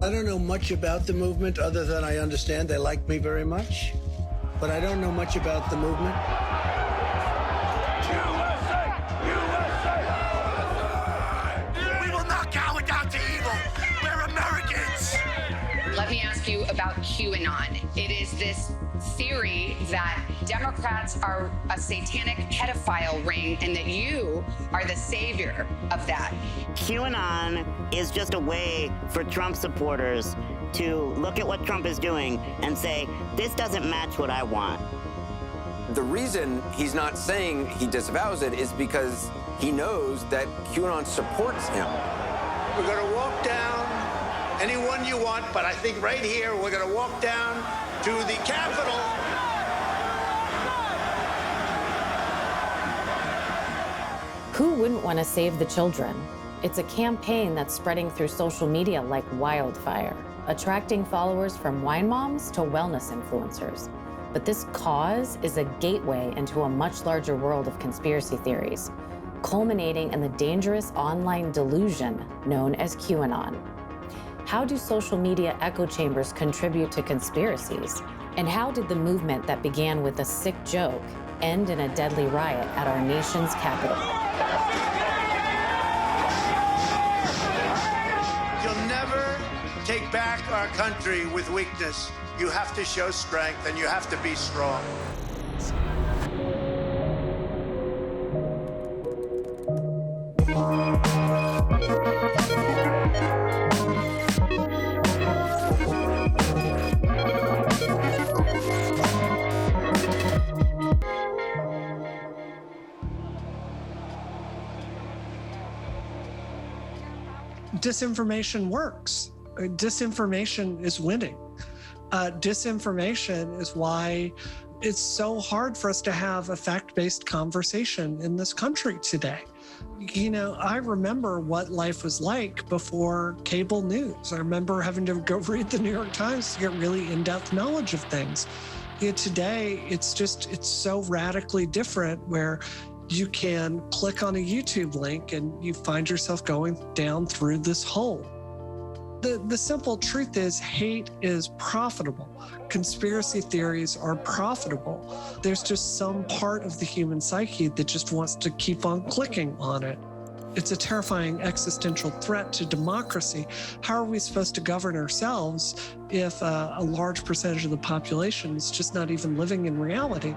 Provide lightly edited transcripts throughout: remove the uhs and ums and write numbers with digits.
I don't know much about the movement other than I understand they like me very much, but I don't know much about the movement. USA! USA! We will not cower down to evil. We're Americans. Let me ask you about QAnon. It is this theory that Democrats are a satanic pedophile ring and that you are the savior of that. QAnon is just a way for Trump supporters to look at what Trump is doing and say, this doesn't match what I want. The reason he's not saying he disavows it is because he knows that QAnon supports him. We're going to walk down anyone you want, but I think right here we're going to walk down to the Capitol. Who wouldn't want to save the children? It's a campaign that's spreading through social media like wildfire, attracting followers from wine moms to wellness influencers. But this cause is a gateway into a much larger world of conspiracy theories, culminating in the dangerous online delusion known as QAnon. How do social media echo chambers contribute to conspiracies? And how did the movement that began with a sick joke end in a deadly riot at our nation's capital? You'll never take back our country with weakness. You have to show strength and you have to be strong. Disinformation works. Disinformation is winning. Disinformation is why it's so hard for us to have a fact-based conversation in this country today. You know, I remember what life was like before cable news. I remember having to go read the New York Times to get really in-depth knowledge of things. Today, it's so radically different where you can click on a YouTube link and you find yourself going down through this hole. The simple truth is hate is profitable. Conspiracy theories are profitable. There's just some part of the human psyche that just wants to keep on clicking on it. It's a terrifying existential threat to democracy. How are we supposed to govern ourselves if a large percentage of the population is just not even living in reality?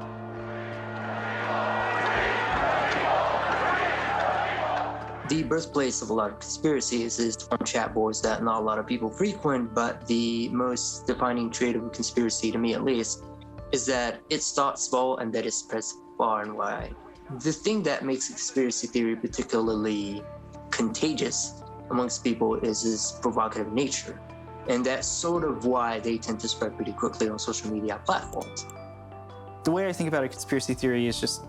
The birthplace of a lot of conspiracies is from chat boards that not a lot of people frequent, but the most defining trait of a conspiracy, to me at least, is that it starts small and that it spreads far and wide. The thing that makes a conspiracy theory particularly contagious amongst people is its provocative nature. And that's sort of why they tend to spread pretty quickly on social media platforms. The way I think about a conspiracy theory is just,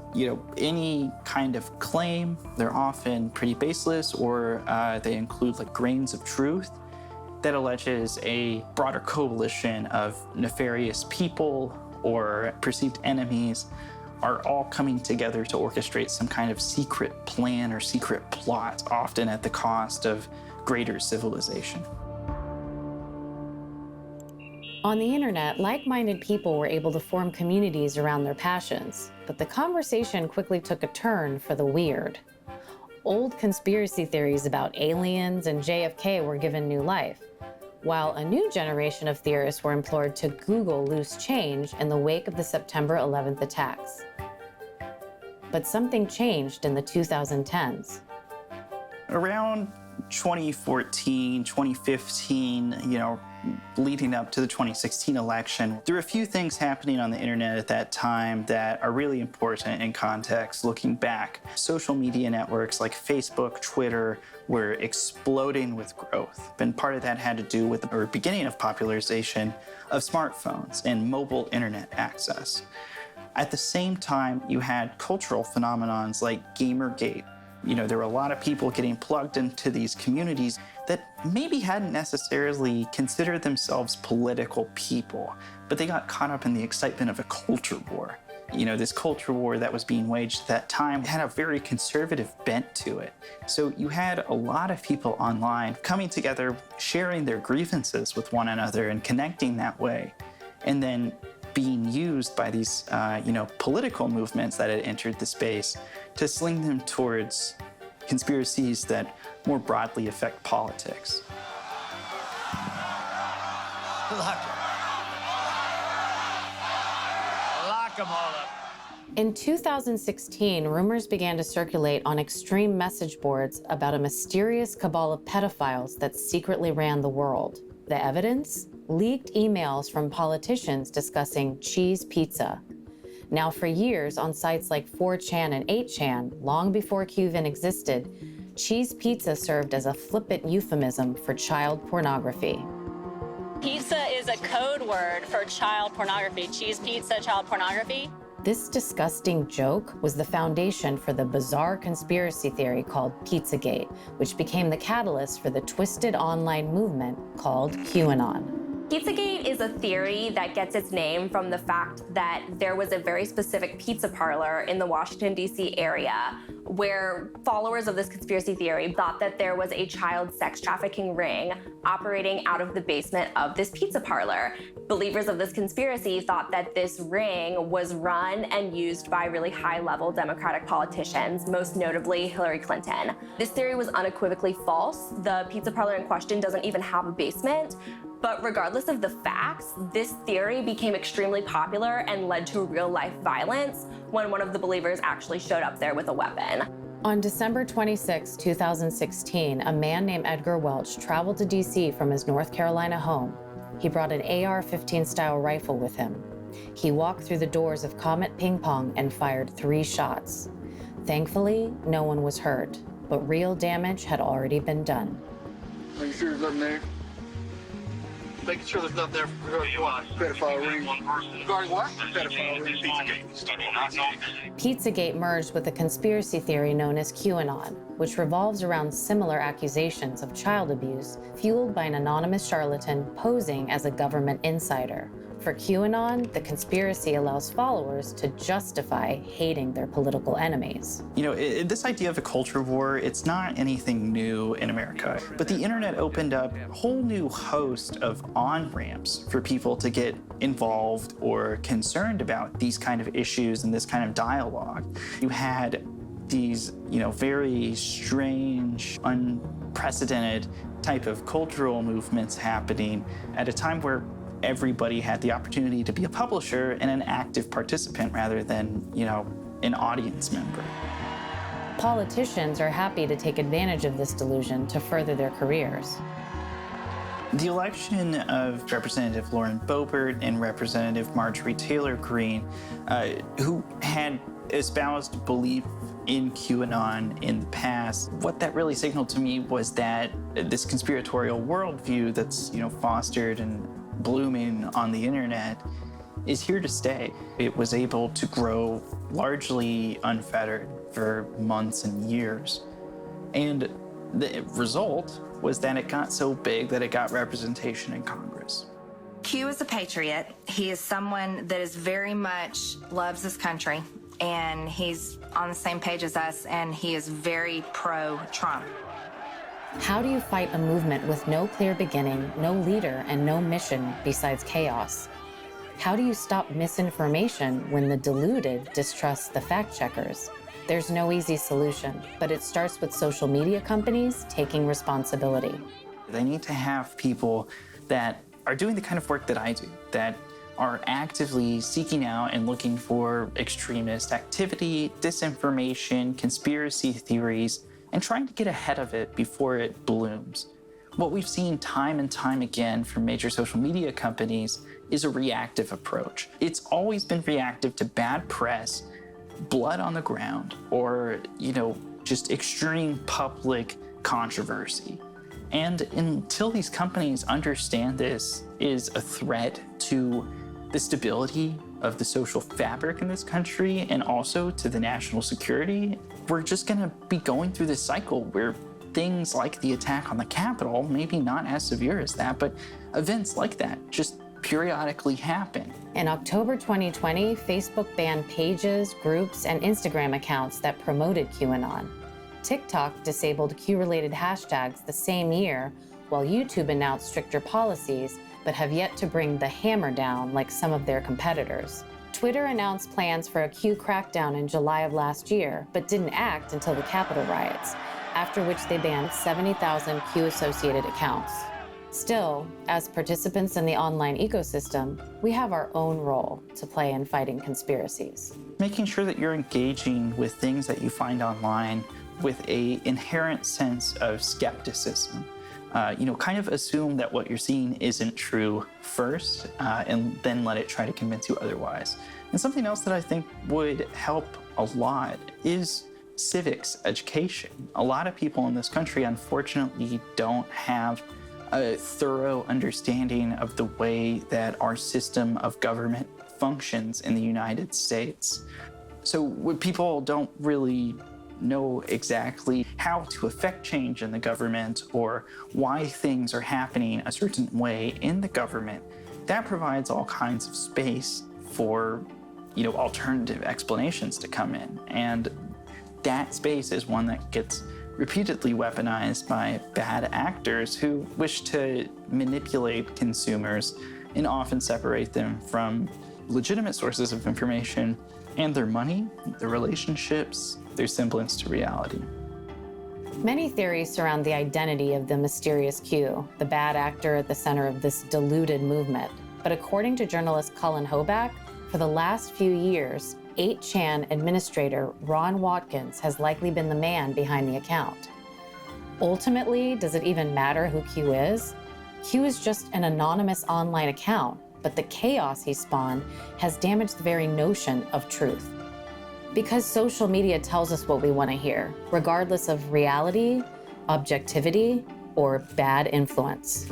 any kind of claim. They're often pretty baseless, or they include like grains of truth that alleges a broader coalition of nefarious people or perceived enemies are all coming together to orchestrate some kind of secret plan or secret plot, often at the cost of greater civilization. On the internet, like-minded people were able to form communities around their passions, but the conversation quickly took a turn for the weird. Old conspiracy theories about aliens and JFK were given new life, while a new generation of theorists were implored to Google loose change in the wake of the September 11th attacks. But something changed in the 2010s. Around 2014, 2015, leading up to the 2016 election, there were a few things happening on the internet at that time that are really important in context looking back. Social media networks like Facebook, Twitter were exploding with growth. And part of that had to do with the beginning of popularization of smartphones and mobile internet access. At the same time, you had cultural phenomenons like Gamergate. There were a lot of people getting plugged into these communities that maybe hadn't necessarily considered themselves political people, but they got caught up in the excitement of a culture war. this culture war that was being waged at that time had a very conservative bent to it. So you had a lot of people online coming together, sharing their grievances with one another and connecting that way, and then being used by these, political movements that had entered the space to sling them towards conspiracies that more broadly affect politics. Lock them all up. In 2016, rumors began to circulate on extreme message boards about a mysterious cabal of pedophiles that secretly ran the world. The evidence? Leaked emails from politicians discussing cheese pizza. Now, for years, on sites like 4chan and 8chan, long before QAnon existed, cheese pizza served as a flippant euphemism for child pornography. Pizza is a code word for child pornography. Cheese pizza, child pornography. This disgusting joke was the foundation for the bizarre conspiracy theory called Pizzagate, which became the catalyst for the twisted online movement called QAnon. Pizzagate is a theory that gets its name from the fact that there was a very specific pizza parlor in the Washington, D.C. area where followers of this conspiracy theory thought that there was a child sex trafficking ring operating out of the basement of this pizza parlor. Believers of this conspiracy thought that this ring was run and used by really high-level Democratic politicians, most notably Hillary Clinton. This theory was unequivocally false. The pizza parlor in question doesn't even have a basement. But regardless of the facts, this theory became extremely popular and led to real-life violence when one of the believers actually showed up there with a weapon. On December 26, 2016, a man named Edgar Welch traveled to D.C. from his North Carolina home. He brought an AR-15 style rifle with him. He walked through the doors of Comet Ping Pong and fired 3 shots. Thankfully, no one was hurt, but real damage had already been done. Are you sure there's nothing there? Making sure there's nothing there regarding what? Pedophile ring. Regarding what? Pedophile ring. Pizzagate. Pizzagate merged with a conspiracy theory known as QAnon, which revolves around similar accusations of child abuse fueled by an anonymous charlatan posing as a government insider. For QAnon, the conspiracy allows followers to justify hating their political enemies. This idea of a culture war, it's not anything new in America, but the internet opened up a whole new host of on-ramps for people to get involved or concerned about these kind of issues and this kind of dialogue. You had these, very strange, unprecedented type of cultural movements happening at a time where everybody had the opportunity to be a publisher and an active participant rather than, an audience member. Politicians are happy to take advantage of this delusion to further their careers. The election of Representative Lauren Boebert and Representative Marjorie Taylor Greene, who had espoused belief in QAnon in the past, what that really signaled to me was that this conspiratorial worldview that's, fostered and blooming on the internet is here to stay. It was able to grow largely unfettered for months and years. And the result was that it got so big that it got representation in Congress. Q is a patriot. He is someone that is very much loves this country, and he's on the same page as us, and he is very pro-Trump. How do you fight a movement with no clear beginning, no leader, and no mission besides chaos? How do you stop misinformation when the deluded distrust the fact-checkers? There's no easy solution, but it starts with social media companies taking responsibility. They need to have people that are doing the kind of work that I do, that are actively seeking out and looking for extremist activity, disinformation, conspiracy theories, and trying to get ahead of it before it blooms. What we've seen time and time again from major social media companies is a reactive approach. It's always been reactive to bad press, blood on the ground, or, just extreme public controversy. And until these companies understand this is a threat to the stability of the social fabric in this country and also to the national security, we're just gonna be going through this cycle where things like the attack on the Capitol, maybe not as severe as that, but events like that just periodically happen. In October 2020, Facebook banned pages, groups, and Instagram accounts that promoted QAnon. TikTok disabled Q-related hashtags the same year, while YouTube announced stricter policies, but have yet to bring the hammer down like some of their competitors. Twitter announced plans for a Q crackdown in July of last year, but didn't act until the Capitol riots, after which they banned 70,000 Q-associated accounts. Still, as participants in the online ecosystem, we have our own role to play in fighting conspiracies. Making sure that you're engaging with things that you find online with an inherent sense of skepticism. Kind of assume that what you're seeing isn't true first, and then let it try to convince you otherwise. And something else that I think would help a lot is civics education. A lot of people in this country, unfortunately, don't have a thorough understanding of the way that our system of government functions in the United States. So people don't really know exactly how to affect change in the government or why things are happening a certain way in the government. That provides all kinds of space for, alternative explanations to come in. And that space is one that gets repeatedly weaponized by bad actors who wish to manipulate consumers and often separate them from legitimate sources of information and their money, their relationships, their semblance to reality. Many theories surround the identity of the mysterious Q, the bad actor at the center of this deluded movement. But according to journalist Cullen Hoback, for the last few years, 8chan administrator Ron Watkins has likely been the man behind the account. Ultimately, does it even matter who Q is? Q is just an anonymous online account, but the chaos he spawned has damaged the very notion of truth. Because social media tells us what we want to hear, regardless of reality, objectivity, or bad influence.